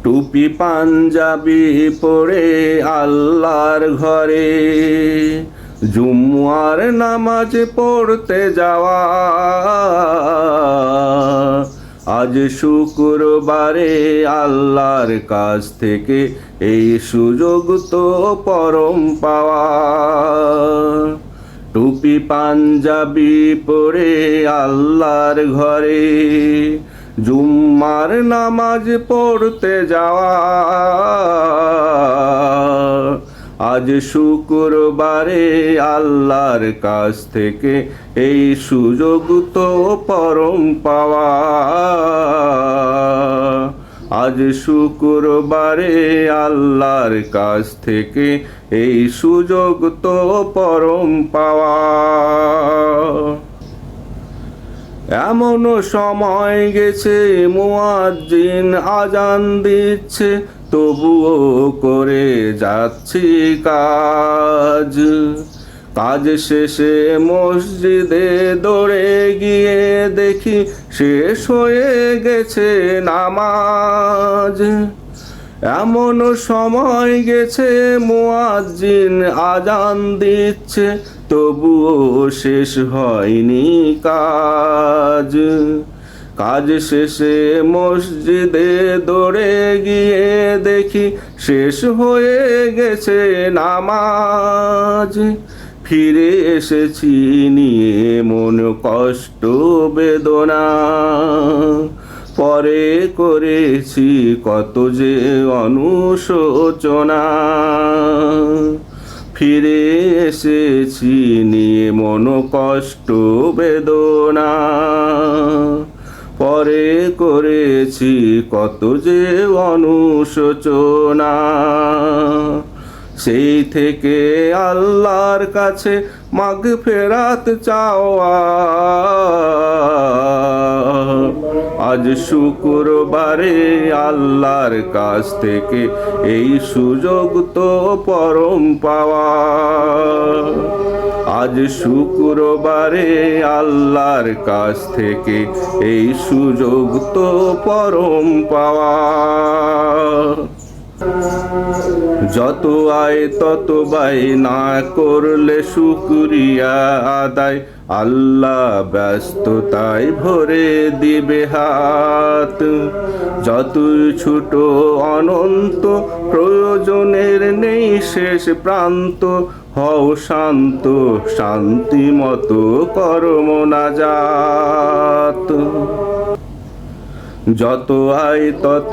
টুপি পাঞ্জাবি পরে আল্লাহর ঘরে জুম্মার নামাজ পড়তে যাওয়া। আজ শুক্রবারে আল্লাহর কাছ থেকে এই সুযোগ তো পরম পাওয়া। টুপি পাঞ্জাবি পরে আল্লাহর ঘরে জুম্মার নামাজ পড়তে যাওয়া। আজ শুক্রবারে আল্লাহর কাছ থেকে এই সুযোগ তো পরম পাওয়া। আজ শুক্রবারে আল্লাহর কাছ থেকে এই সুযোগ তো পরম পাওয়া। এমন সময় গেছে মুয়াজ্জিন আজান দিচ্ছে, তবুও করে যাচ্ছি কাজ। কাজ শেষে মসজিদে দৌড়ে গিয়ে দেখি শেষ হয়ে গেছে নামাজ। এমন সময় গেছে মুয়াজ্জিন আজান দিচ্ছে, তবুও শেষ হয়নি কাজ। কাজ শেষে মসজিদে দৌড়ে গিয়ে দেখি শেষ হয়ে গেছে নামাজ। ফিরে এসেছি নিয়ে মন কষ্ট বেদনা, পরে করেছি কত যে অনুশোচনা। ফিরে এসেছি নিয়ে মন কষ্ট বেদনা, পরে করেছি কত যে অনুশোচনা। সেই থেকে আল্লাহর কাছে মাগফিরাত চাওয়া। আজ শুক্রবারে আল্লাহর কাছ থেকে এই সুযোগ তো পরম পাওয়া। আজ শুক্রবারে আল্লাহর কাছ থেকে এই সুযোগ তো পরম পাওয়া। যত আয় তত ব্যয় না করলে শুকরিয়া আদায়, আল্লাহ ব্যস্ততায় ভরে দিবে হাত। যতই ছোট অনন্ত প্রয়োজনের নেই শেষ প্রান্ত, হও শান্ত শান্তি মতো করো মোনাজাত। যত আয় তত